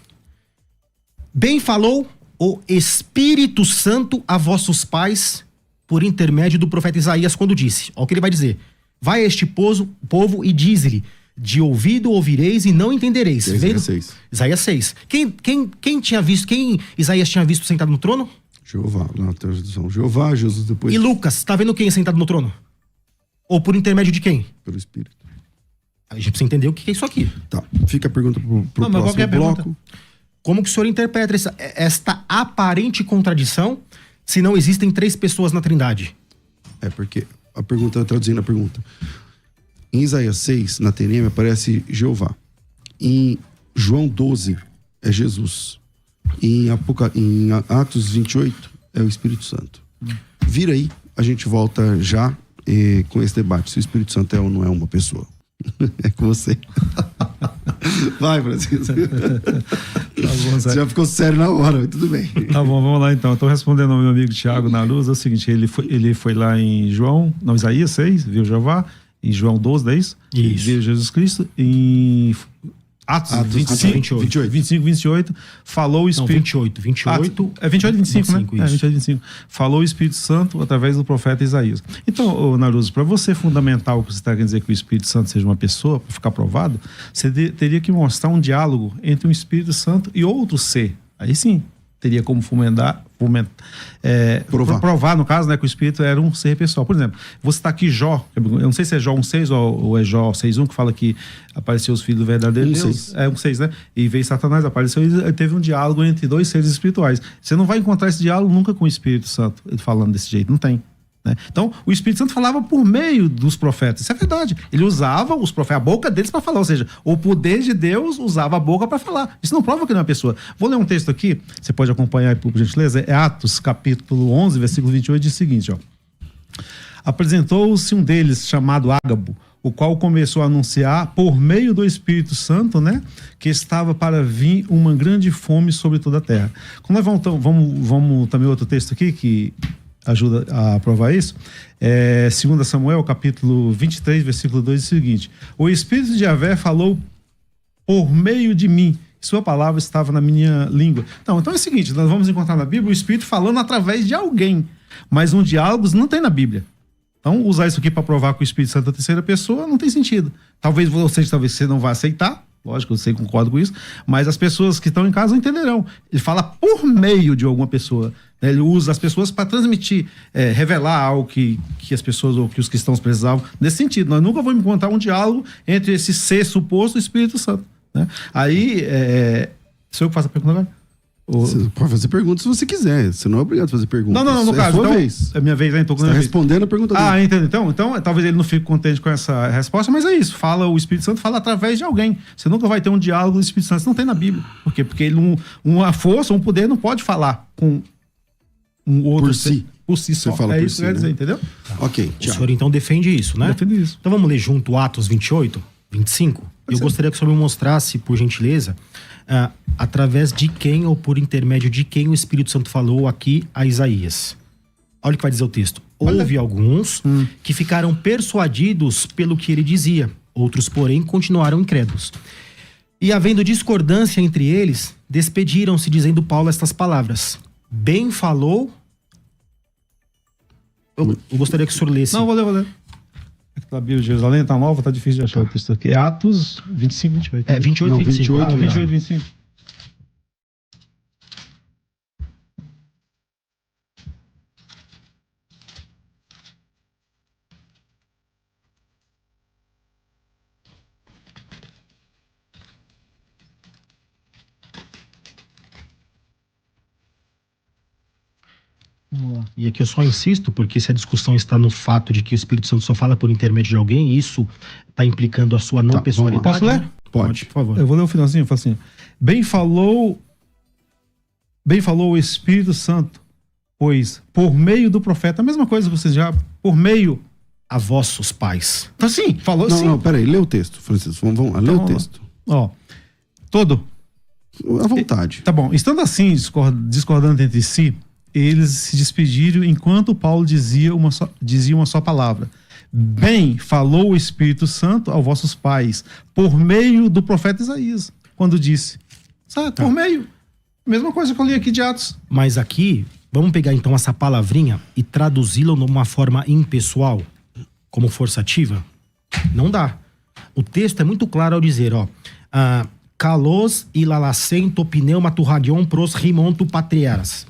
S2: Bem falou o Espírito Santo a vossos pais por intermédio do profeta Isaías quando disse. Olha o que ele vai dizer. Vai a este povo e diz-lhe, de ouvido ouvireis e não entendereis.
S3: Isaías 6.
S2: Isaías 6. Quem Isaías tinha visto sentado no trono?
S3: Jeová, na tradução. Jeová, Jesus depois
S2: E Lucas, tá vendo quem sentado no trono? Ou por intermédio de quem?
S3: pelo Espírito.
S2: A gente precisa entender o que é isso aqui.
S3: Tá, fica a pergunta pro
S1: Não, mas
S3: próximo
S1: qualquer
S3: bloco.
S1: pergunta.
S2: Como que o senhor interpreta esta aparente contradição se não existem 3 pessoas na Trindade?
S3: É porque a pergunta, traduzindo a pergunta. Em Isaías 6, na TNM, aparece Jeová. Em João 12, é Jesus. Em Atos 28, é o Espírito Santo. Vira aí, a gente volta já com esse debate. Se o Espírito Santo é ou não é uma pessoa. É com você. Vai, Francisco. Você já ficou sério na hora, mas tudo bem.
S1: Tá bom, vamos lá então. Estou respondendo ao meu amigo Tiago na luz. É o seguinte, ele foi lá em Isaías 6, viu Jeová, Em João 12, não é isso?
S2: Isso.
S1: Veio Jesus Cristo. Em Atos 25, 28, falou o
S2: Não,
S1: Espírito...
S2: 28.
S1: É 28 e 25, né?
S2: isso.
S1: É 28 e 25. Falou o Espírito Santo através do profeta Isaías. Então, ô, Naruso, para você fundamentar o que você está querendo dizer que o Espírito Santo seja uma pessoa, para ficar provado, você teria que mostrar um diálogo entre um Espírito Santo e outro ser. Aí sim, teria como provar, no caso, né, que o Espírito era um ser pessoal. Por exemplo, você está aqui Jó, eu não sei se é Jó 1,6 ou é Jó 6,1, que fala que apareceu os filhos do verdadeiro Deus. É 1,6, né? E veio Satanás, apareceu e teve um diálogo entre dois seres espirituais. Você não vai encontrar esse diálogo nunca com o Espírito Santo, ele falando desse jeito, não tem. Né? Então, o Espírito Santo falava por meio dos profetas. Isso é verdade. Ele usava os profetas, a boca deles para falar. Ou seja, o poder de Deus usava a boca para falar. Isso não prova que não é uma pessoa. Vou ler um texto aqui, você pode acompanhar aí, por gentileza. É Atos, capítulo 11, versículo 28, diz o seguinte, ó. Apresentou-se um deles, chamado Ágabo, o qual começou a anunciar, por meio do Espírito Santo, né, que estava para vir uma grande fome sobre toda a terra. Quando nós vamos também outro texto aqui, que ajuda a provar isso, 2 Samuel, capítulo 23, versículo 2, diz o seguinte: o Espírito de Yahvé falou por meio de mim, sua palavra estava na minha língua. Então é o seguinte, nós vamos encontrar na Bíblia o Espírito falando através de alguém, mas um diálogo não tem na Bíblia. Então, usar isso aqui para provar que o Espírito Santo é a terceira pessoa não tem sentido. Talvez você não vá aceitar, lógico, eu sei, concordo com isso, mas as pessoas que estão em casa entenderão. Ele fala por meio de alguma pessoa, né? Ele usa as pessoas para transmitir, revelar algo que as pessoas ou que os cristãos precisavam. Nesse sentido, nós nunca vamos encontrar um diálogo entre esse ser suposto e o Espírito Santo. Né? Aí, sou eu que faço a pergunta agora?
S3: Você pode fazer perguntas se você quiser. Você não é obrigado a fazer perguntas.
S1: Não, no caso,
S3: sua
S1: então,
S3: vez.
S1: é minha vez, né? Então,
S3: você está respondendo a pergunta dele.
S1: Entendo. Então, talvez ele não fique contente com essa resposta, mas é isso. O Espírito Santo fala através de alguém. Você nunca vai ter um diálogo do Espírito Santo. Isso não tem na Bíblia. Por quê? Porque ele uma força, um poder não pode falar com um outro por si só.
S3: Você fala por
S1: isso
S3: si,
S1: que eu quero dizer,
S3: né?
S1: entendeu?
S3: Ok,
S2: O senhor então defende isso, né?
S1: Defendo isso.
S2: Então vamos ler junto Atos 28, 25. Eu gostaria que o senhor me mostrasse, por gentileza, através de quem ou por intermédio de quem o Espírito Santo falou aqui a Isaías. Olha o que vai dizer o texto. Houve alguns que ficaram persuadidos pelo que ele dizia, outros, porém, continuaram incrédulos. E havendo discordância entre eles, despediram-se dizendo Paulo estas palavras: bem falou... Eu gostaria que o senhor lesse.
S1: Não, vou ler. A Bíblia de Jerusalém tá nova, tá difícil de achar o texto aqui. É Atos 25, 28.
S2: 28, 25.
S1: 28, 25.
S2: E aqui eu só insisto, porque se a discussão está no fato de que o Espírito Santo só fala por intermédio de alguém, isso está implicando a sua não pessoalidade.
S1: Posso ler?
S2: Né? Pode, por favor.
S1: Eu vou ler o finalzinho, falo assim: bem falou o Espírito Santo, pois por meio do profeta, a mesma coisa que vocês já, por meio
S2: a vossos pais.
S1: Então sim, falou
S3: Não,
S1: sim.
S3: não, peraí, lê o texto, Francisco. Vamos lá, lê o texto.
S1: Ó, todo.
S3: À vontade.
S1: Tá bom. Estando assim, discordando entre si, eles se despediram enquanto Paulo dizia uma só palavra. Bem falou o Espírito Santo aos vossos pais, por meio do profeta Isaías, quando disse. Sabe? Por meio. Mesma coisa que eu li aqui de Atos.
S2: Mas aqui, vamos pegar então essa palavrinha e traduzi-la numa forma impessoal, como forçativa? Não dá. O texto é muito claro ao dizer, ó, kalos ilalacento pneuma turragion pros rimonto patriaras.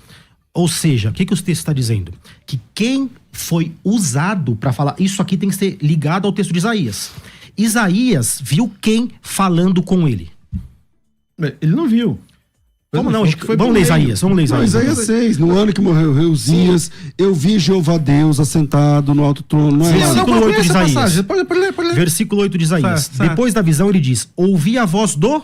S2: Ou seja, o que o texto está dizendo? Que quem foi usado para falar... Isso aqui tem que ser ligado ao texto de Isaías. Isaías viu quem falando com ele.
S1: Ele não viu.
S2: Vamos ler Isaías. Vamos ler Isaías.
S3: Isaías 6, no ano que morreu Reuzias, eu vi Jeová Deus assentado no alto trono. Não é
S2: Versículo 8 de Isaías.
S1: Pode ler.
S2: Versículo 8 de Isaías.
S1: Certo.
S2: Depois da visão ele diz, ouvi a voz do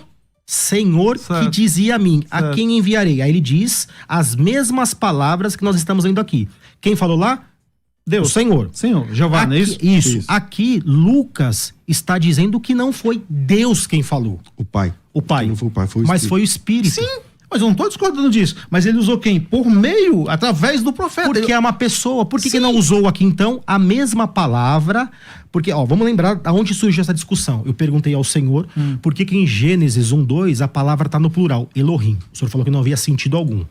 S2: Senhor que dizia a mim, a quem enviarei? Aí ele diz as mesmas palavras que nós estamos lendo aqui. Quem falou lá? Deus. O Senhor.
S1: Jeová, não é isso?
S2: Isso. Aqui, Lucas está dizendo que não foi Deus quem falou.
S3: O Pai.
S2: Não
S3: foi o Pai, foi o Espírito.
S2: Mas foi o Espírito.
S1: Sim, mas eu não estou discordando disso. Mas ele usou quem? Por meio, através do profeta.
S2: Porque é uma pessoa. Por que não usou aqui, então, a mesma palavra Porque, vamos lembrar aonde surgiu essa discussão. Eu perguntei ao Senhor por que em Gênesis 1:2 a palavra está no plural, Elohim. O Senhor falou que não havia sentido algum.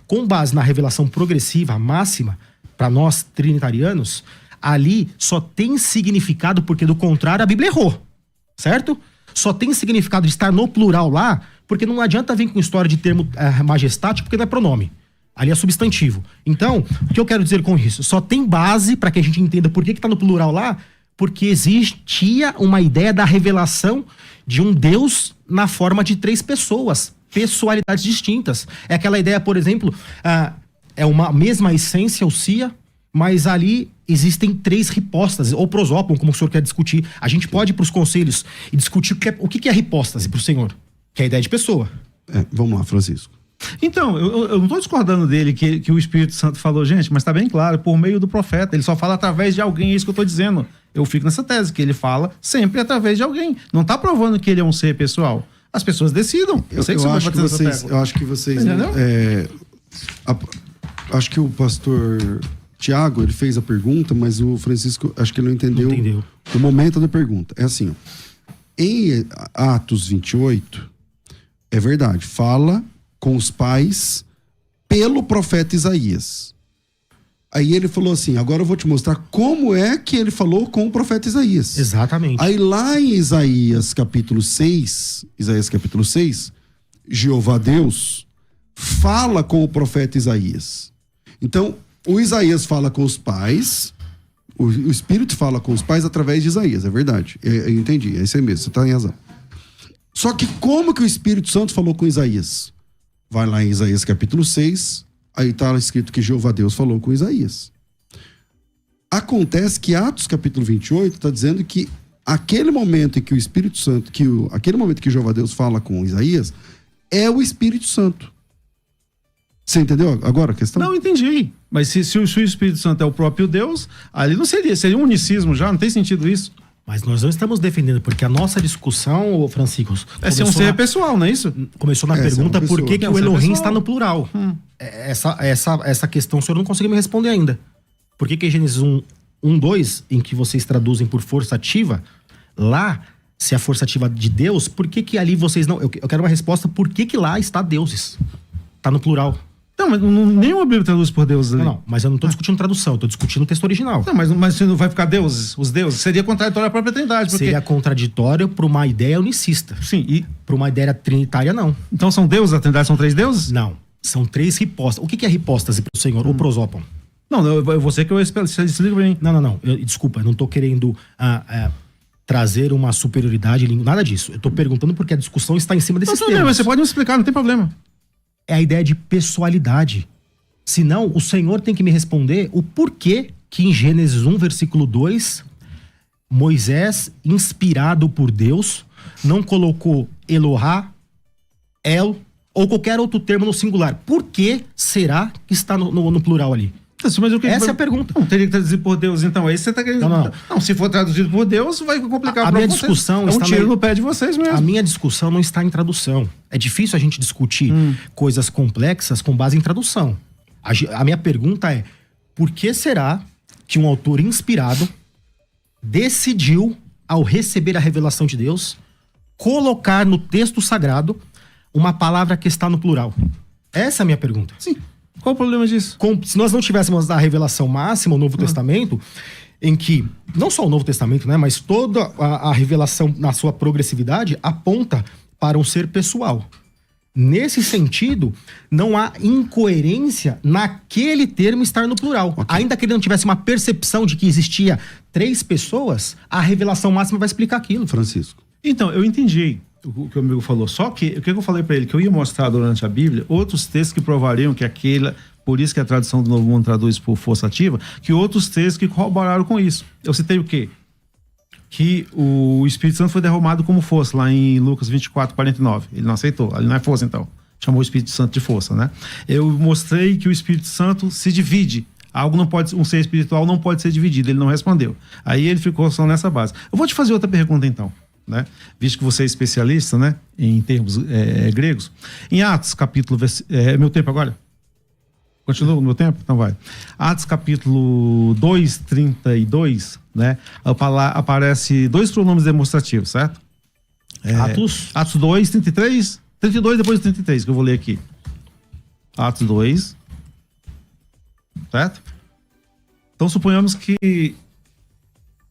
S2: Com base na revelação progressiva, máxima, para nós trinitarianos, ali só tem significado porque, do contrário, a Bíblia errou. Certo? Só tem significado de estar no plural lá, porque não adianta vir com história de termo majestático, porque não é pronome. Ali é substantivo. Então, o que eu quero dizer com isso? Só tem base para que a gente entenda por que está no plural lá, porque existia uma ideia da revelação de um Deus na forma de 3 pessoas, pessoalidades distintas. É aquela ideia, por exemplo, é uma mesma essência, o Sia, mas ali existem 3 hipóstases, ou prosópon, como o senhor quer discutir. A gente pode ir para os conselhos e discutir o que é hipóstase para o senhor, que é a ideia de pessoa.
S3: Vamos lá, Francisco.
S1: Então, eu não estou discordando dele que o Espírito Santo falou, gente, mas está bem claro, por meio do profeta. Ele só fala através de alguém, é isso que eu estou dizendo. Eu fico nessa tese, que ele fala sempre através de alguém. Não está provando que ele é um ser pessoal. As pessoas decidam. Eu acho que vocês
S3: acho que o pastor Tiago, ele fez a pergunta, mas o Francisco, acho que ele não entendeu o momento da pergunta. É assim, em Atos 28, é verdade, fala com os pais pelo profeta Isaías. Aí ele falou assim, agora eu vou te mostrar como é que ele falou com o profeta Isaías.
S2: Exatamente.
S3: Aí lá em Isaías capítulo 6, Jeová Deus fala com o profeta Isaías. Então, o Isaías fala com os pais, o Espírito fala com os pais através de Isaías, é verdade. Eu entendi, é isso aí mesmo, você está em razão. Só que como que o Espírito Santo falou com Isaías? Vai lá em Isaías capítulo 6, aí está escrito que Jeová Deus falou com Isaías. Acontece que Atos capítulo 28 está dizendo que aquele momento em que o Espírito Santo, aquele momento que Jeová Deus fala com Isaías, é o Espírito Santo. Você entendeu agora a questão?
S1: Não, entendi. Mas se o Espírito Santo é o próprio Deus, ali não seria um unicismo já, não tem sentido isso.
S2: Mas nós não estamos defendendo, porque a nossa discussão, Francisco...
S1: É ser um ser pessoal, não é isso?
S2: Começou na pergunta por que o Elohim está no plural. Essa questão o senhor não conseguiu me responder ainda. Por que Gênesis 1:2, em que vocês traduzem por força ativa, lá, se é a força ativa de Deus, por que ali vocês não... Eu quero uma resposta, por que lá está deuses? Está no plural.
S1: Não, mas nenhuma Bíblia traduz por Deus ali.
S2: Não, mas eu não estou discutindo tradução, eu estou discutindo o texto original.
S1: Não, mas se não vai ficar deuses, os deuses, seria contraditório à própria Trindade. Porque...
S2: Seria contraditório para uma ideia unicista.
S1: Sim, e...
S2: Para uma ideia trinitária, não.
S1: Então são deuses, a Trindade são 3 deuses?
S2: Não, são 3 hipóstases. O que é hipóstase para o senhor, ou prosópon?
S1: Não, você que eu explico pra mim.
S2: Não. Desculpa, eu não estou querendo trazer uma superioridade, nada disso. Eu estou perguntando porque a discussão está em cima desses temas.
S1: Você pode me explicar, não tem problema.
S2: É a ideia de pessoalidade. Senão, o Senhor tem que me responder o porquê que em Gênesis 1, versículo 2, Moisés, inspirado por Deus, não colocou Elohá, El, ou qualquer outro termo no singular. Por que será que está no plural ali?
S1: Mas
S2: essa é a pergunta.
S1: Não, teria que traduzir por Deus, então. Aí você está querendo... Não, se for traduzido por Deus, vai complicar.
S2: A minha discussão
S1: está... É um tiro no pé de vocês mesmo.
S2: A minha discussão não está em tradução. É difícil a gente discutir coisas complexas com base em tradução. A minha pergunta é, por que será que um autor inspirado decidiu, ao receber a revelação de Deus, colocar no texto sagrado uma palavra que está no plural? Essa é a minha pergunta.
S1: Sim. Qual o problema disso?
S2: Se nós não tivéssemos a revelação máxima, o Novo Testamento, em que, não só o Novo Testamento, né, mas toda a revelação na sua progressividade aponta para um ser pessoal. Nesse sentido, não há incoerência naquele termo estar no plural. Okay. Ainda que ele não tivesse uma percepção de que existia 3 pessoas, a revelação máxima vai explicar aquilo.
S3: Francisco.
S1: Então, eu entendi o que o amigo falou. Só que, o que eu falei para ele? Que eu ia mostrar durante a Bíblia outros textos que provariam que aquela... Por isso que a tradução do Novo Mundo traduz por força ativa, que outros textos que corroboraram com isso. Eu citei o quê? Que o Espírito Santo foi derramado como força, lá em Lucas 24:49. Ele não aceitou. Ele não é força, então. Chamou o Espírito Santo de força, né? Eu mostrei que o Espírito Santo se divide. Algo não pode... Um ser espiritual não pode ser dividido. Ele não respondeu. Aí ele ficou só nessa base. Eu vou te fazer outra pergunta, então. Né? Visto que você é especialista, né, em termos gregos. Em Atos, capítulo... meu tempo agora? Continua no meu tempo? Então vai. Atos capítulo 2, 32, né? Aparece dois pronomes demonstrativos, certo? Atos 2, 33, 32 depois do 33, que eu vou ler aqui. Atos 2, certo? Então suponhamos que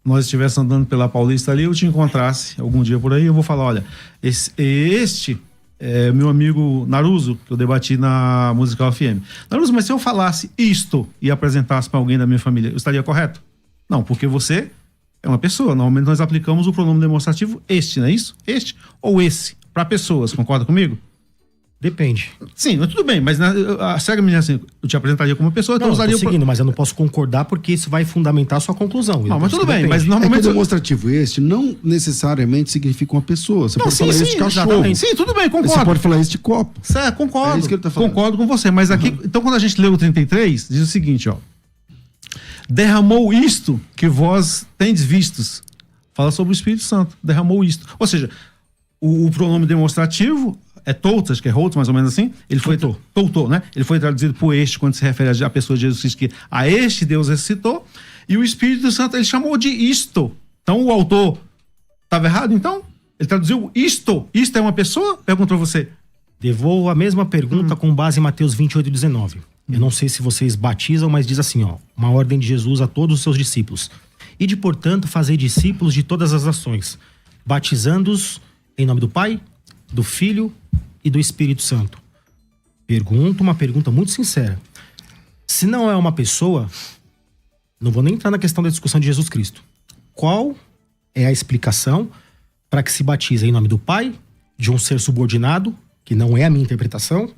S1: nós estivéssemos andando pela Paulista ali, eu te encontrasse algum dia por aí, eu vou falar, olha, este é meu amigo Naruso, que eu debati na Musical FM. Naruso, mas se eu falasse isto e apresentasse para alguém da minha família, eu estaria correto? Não, porque você é uma pessoa. Normalmente nós aplicamos o pronome demonstrativo este, não é isso? Este ou esse, para pessoas. Concorda comigo?
S2: Depende.
S1: Sim, mas tudo bem, mas a cega menina assim, eu te apresentaria como uma pessoa, então
S2: Não, eu
S1: usaria
S2: tô seguindo, mas eu não posso concordar porque isso vai fundamentar a sua conclusão.
S1: Não, mas tudo bem,
S2: depende.
S1: mas
S3: É que
S1: normalmente...
S3: o demonstrativo este não necessariamente significa uma pessoa. Você pode falar este cachorro.
S1: exatamente. Sim, tudo bem,
S3: Você
S1: concordo.
S3: pode falar este copo.
S1: Certo, concordo.
S3: É isso que ele tá falando.
S1: Concordo com você, mas aqui, então quando a gente lê o 33, diz o seguinte, ó. Derramou isto que vós tendes vistos. Fala sobre o Espírito Santo. Derramou isto. Ou seja, o pronome demonstrativo é tout, acho que é hout, mais ou menos assim. Ele foi toutou, né? Ele foi traduzido por este, quando se refere à pessoa de Jesus Cristo, que a este Deus ressuscitou. E o Espírito Santo, ele chamou de isto. Então o autor estava errado, então? Ele traduziu isto. Isto é uma pessoa? Perguntou você.
S2: Devolvo a mesma pergunta com base em Mateus 28, 19. Eu não sei se vocês batizam, mas diz assim, ó, uma ordem de Jesus a todos os seus discípulos. Ide, portanto, fazer discípulos de todas as nações, batizando-os em nome do Pai, do Filho e do Espírito Santo. Pergunto uma pergunta muito sincera. Se não é uma pessoa, não vou nem entrar na questão da discussão de Jesus Cristo. Qual é a explicação para que se batize em nome do Pai, de um ser subordinado, que não é a minha interpretação,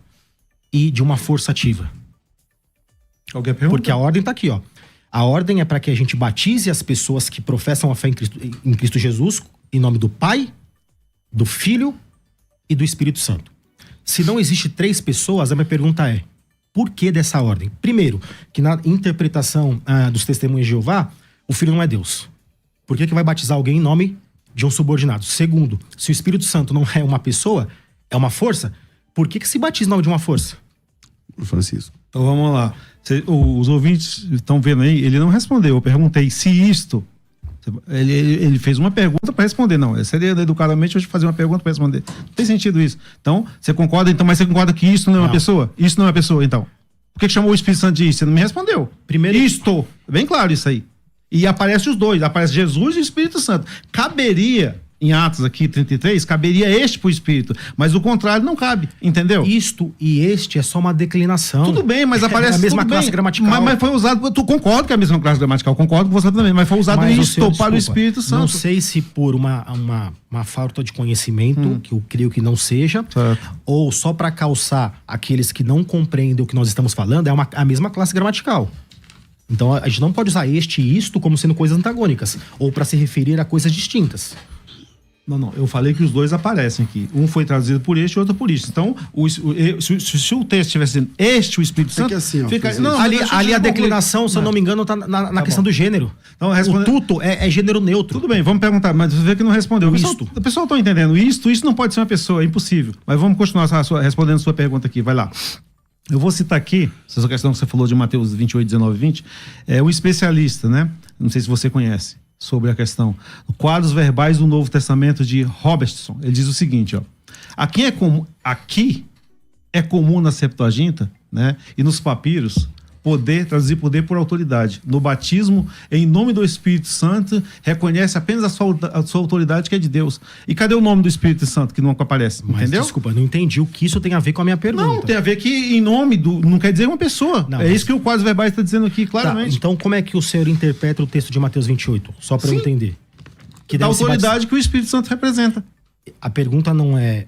S2: e de uma força ativa?
S1: Alguém pergunta?
S2: Porque a ordem está aqui, ó. A ordem é para que a gente batize as pessoas que professam a fé em Cristo Jesus, em nome do Pai, do Filho e do Espírito Santo. Se não existe 3 pessoas, a minha pergunta é: por que dessa ordem? Primeiro, que na interpretação dos testemunhos de Jeová, o Filho não é Deus. Por que vai batizar alguém em nome de um subordinado? Segundo, se o Espírito Santo não é uma pessoa, é uma força, por que se batiza em nome de uma força?
S3: Francisco.
S1: Então vamos lá. Os ouvintes estão vendo aí, ele não respondeu. Eu perguntei se isto. Ele fez uma pergunta para responder. Não, seria educadamente hoje fazer uma pergunta para responder. Não tem sentido isso. Então, você concorda? Então, mas você concorda que isso não é uma pessoa? Isso não é uma pessoa, então. Por que chamou o Espírito Santo de isso? Você não me respondeu.
S2: Primeiro.
S1: Isto. Bem claro isso aí. E aparece os dois. Aparece Jesus e o Espírito Santo. Caberia, em Atos aqui, 33, caberia este pro Espírito. Mas o contrário não cabe. Entendeu?
S2: Isto e este é só uma declinação.
S1: Tudo bem, mas aparece
S2: é a mesma
S1: tudo
S2: classe
S1: bem,
S2: gramatical.
S1: Mas foi usado, tu concordo que é a mesma classe gramatical, concordo com você também, mas foi usado
S2: Mas
S1: isto para o Espírito Santo.
S2: Não sei se por uma falta de conhecimento, que eu creio que não seja,
S1: Certo.
S2: ou só para calçar aqueles que não compreendem o que nós estamos falando, é a mesma classe gramatical. Então a gente não pode usar este e isto como sendo coisas antagônicas, ou para se referir a coisas distintas.
S1: Não, eu falei que os dois aparecem aqui. Um foi traduzido por este e outro por isto. Então, se o texto tivesse dizendo este, o Espírito Santo...
S3: que assim, ó,
S1: fica,
S3: Francisco.
S1: não,
S2: Ali
S1: deixa eu
S2: a
S1: concluir.
S2: declinação, se eu não me engano, tá na questão
S1: bom.
S2: do gênero.
S1: Então,
S2: O tuto é gênero neutro.
S1: Tudo bem, vamos perguntar, mas você vê que não respondeu.
S2: Isto.
S1: O pessoal está entendendo. Isso não pode ser uma pessoa, é impossível. Mas vamos continuar respondendo a sua pergunta aqui, vai lá. Eu vou citar aqui, essa questão que você falou de Mateus 28, 19 e 20, é um especialista, né? Não sei se você conhece, sobre a questão. Quadros verbais do Novo Testamento de Robertson. Ele diz o seguinte, ó. Aqui é comum na Septuaginta, né? E nos papiros, traduzir poder por autoridade. No batismo, em nome do Espírito Santo, reconhece apenas a sua autoridade, que é de Deus. E cadê o nome do Espírito Santo, que nunca aparece?
S2: Mas,
S1: entendeu?
S2: desculpa, não entendi o que isso tem a ver com a minha pergunta.
S1: Não, tem a ver que em nome não quer dizer uma pessoa.
S2: Não,
S1: é isso que o quadro verbal está dizendo aqui, claramente.
S2: Tá, então como é que o senhor interpreta o texto de Mateus 28? Só para eu
S1: Sim.
S2: entender. Que
S1: Da
S2: deve se
S1: autoridade que o Espírito Santo representa.
S2: A pergunta não é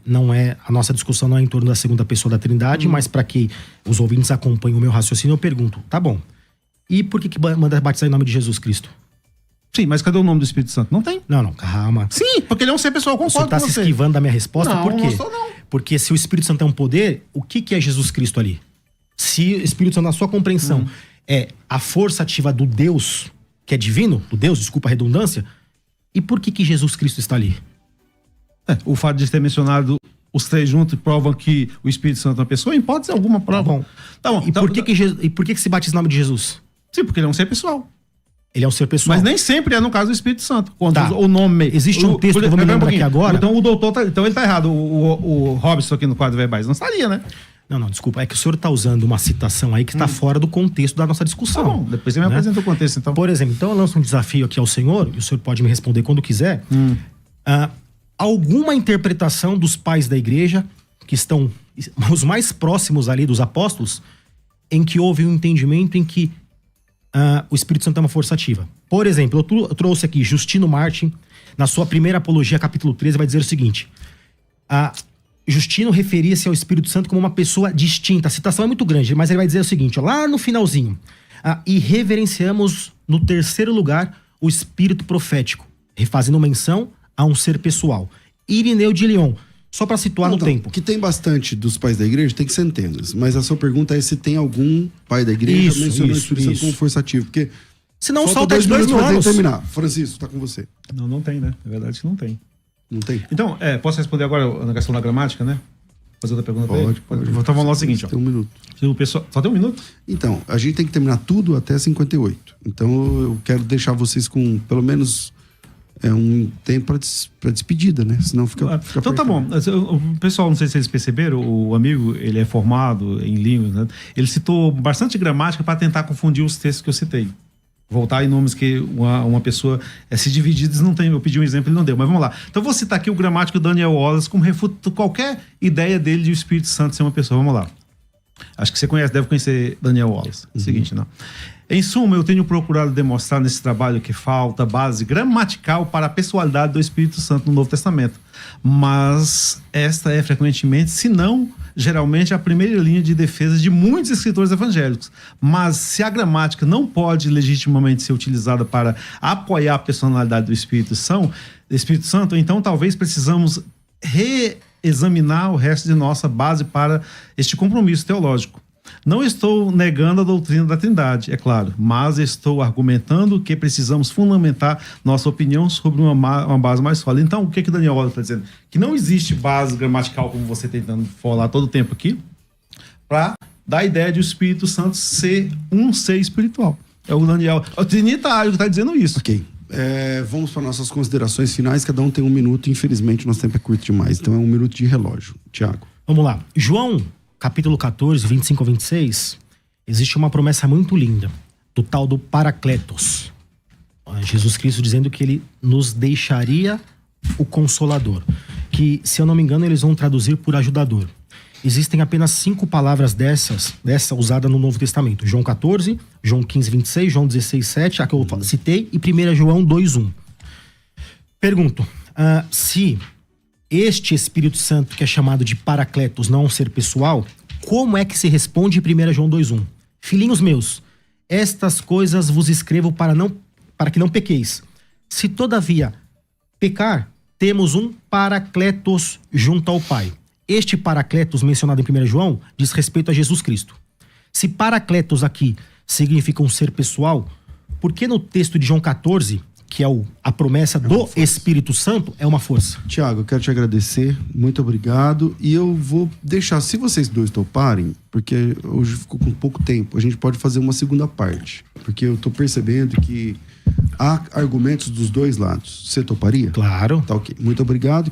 S2: a nossa discussão não é em torno da segunda pessoa da Trindade, mas para que os ouvintes acompanhem o meu raciocínio, eu pergunto, tá bom. E por que manda batizar em nome de Jesus Cristo?
S1: Sim, mas cadê o nome do Espírito Santo? Não tem.
S2: Não, calma.
S1: Sim, porque ele é um ser pessoal,
S2: Você
S1: concordo
S2: está
S1: com
S2: se
S1: você.
S2: esquivando da minha resposta,
S1: Não,
S2: por quê?
S1: não estou, não.
S2: Porque se o Espírito Santo é um poder, o que é Jesus Cristo ali? Se o Espírito Santo, na sua compreensão, é a força ativa do Deus, que é divino, do Deus, desculpa a redundância, e por que Jesus Cristo está ali?
S1: O fato de ter mencionado os três juntos provam que o Espírito Santo é uma pessoa? Em hipótese alguma prova.
S2: Tá bom. E por que se batiza em nome de Jesus?
S1: Sim, porque ele é um ser pessoal.
S2: Ele é um ser pessoal.
S1: Mas nem sempre é no caso do Espírito Santo. Quando
S2: Tá.
S1: o nome...
S2: Existe um texto que eu vou me lembrar aqui agora.
S1: Então o doutor então ele tá errado. O Robson aqui no quadro verbais não estaria, né?
S2: Não, desculpa. É que o senhor está usando uma citação aí que está fora do contexto da nossa discussão.
S1: Tá bom, depois você me apresenta o contexto, então.
S2: Por exemplo, então eu lanço um desafio aqui ao senhor, e o senhor pode me responder quando quiser. Alguma interpretação dos pais da igreja, que estão os mais próximos ali dos apóstolos, em que houve um entendimento em que o Espírito Santo é uma força ativa. Por exemplo, eu trouxe aqui Justino Martin, na sua primeira apologia, capítulo 13, vai dizer o seguinte: Justino referia-se ao Espírito Santo como uma pessoa distinta. A citação é muito grande, mas ele vai dizer o seguinte, ó, lá no finalzinho: e reverenciamos no terceiro lugar o Espírito profético, fazendo menção a um ser pessoal. Irineu de Lyon, só para situar no tempo.
S3: Que tem bastante dos pais da igreja, tem centenas. Mas a sua pergunta é se tem algum pai da igreja mencionando o Espírito Santo como força ativa. Porque
S2: senão salta de 2 mil anos.
S3: Terminar. Francisco, tá com você.
S1: Não tem, né? É verdade que não tem.
S3: Não tem?
S1: Então, posso responder agora na questão da gramática, né? Fazer outra pergunta pra ele?
S3: Pode.
S1: Então vamos lá o seguinte, ó.
S3: Tem 1 minuto.
S1: O pessoal, só tem 1 minuto?
S3: Então, a gente tem que terminar tudo até 58. Então, eu quero deixar vocês com pelo menos um tempo pra despedida, né? Senão fica
S1: então tá bom. O pessoal, não sei se eles perceberam, o amigo, ele é formado em línguas, né? Ele citou bastante gramática para tentar confundir os textos que eu citei. Voltar em nomes que uma pessoa se dividir, não tem. Eu pedi um exemplo, ele não deu, mas vamos lá. Então eu vou citar aqui o gramático Daniel Wallace como refuta qualquer ideia dele de o Espírito Santo ser uma pessoa. Vamos lá. Acho que você deve conhecer Daniel Wallace. É o seguinte, não. Em suma, eu tenho procurado demonstrar nesse trabalho que falta base gramatical para a pessoalidade do Espírito Santo no Novo Testamento. Mas esta é frequentemente, se não geralmente, a primeira linha de defesa de muitos escritores evangélicos. Mas se a gramática não pode legitimamente ser utilizada para apoiar a personalidade do Espírito Santo, então talvez precisamos reexaminar o resto de nossa base para este compromisso teológico. Não estou negando a doutrina da Trindade, é claro, mas estou argumentando que precisamos fundamentar nossa opinião sobre uma base mais sólida. Então, o que o Daniel Wallace está dizendo? Que não existe base gramatical, como você tentando falar todo o tempo aqui, para dar a ideia de o Espírito Santo ser um ser espiritual. É o Daniel, o Trinitário que está dizendo isso.
S3: Ok. Vamos para nossas considerações finais, cada um tem 1 minuto, infelizmente nosso tempo é curto demais, então é 1 minuto de relógio. Tiago.
S2: Vamos lá. João, capítulo 14, 25 a 26, existe uma promessa muito linda, do tal do Paracletos. Jesus Cristo dizendo que ele nos deixaria o Consolador, que, se eu não me engano, eles vão traduzir por ajudador. Existem apenas 5 palavras dessa usada no Novo Testamento. João 14, João 15, 26, João 16, 7, a que eu citei, e 1 João 2, 1. Pergunto, se este Espírito Santo, que é chamado de Paracletos, não é um ser pessoal, como é que se responde em 1 João 2,1? Filhinhos meus, estas coisas vos escrevo para que não pequeis. Se todavia pecar, temos um Paracletos junto ao Pai. Este Paracletos mencionado em 1 João diz respeito a Jesus Cristo. Se Paracletos aqui significa um ser pessoal, por que no texto de João 14... que é a promessa do Espírito Santo, é uma força?
S3: Tiago, eu quero te agradecer, muito obrigado, e eu vou deixar, se vocês dois toparem, porque hoje ficou com pouco tempo, a gente pode fazer uma segunda parte, porque eu tô percebendo que há argumentos dos dois lados. Você toparia?
S2: Claro.
S3: Tá ok, muito obrigado.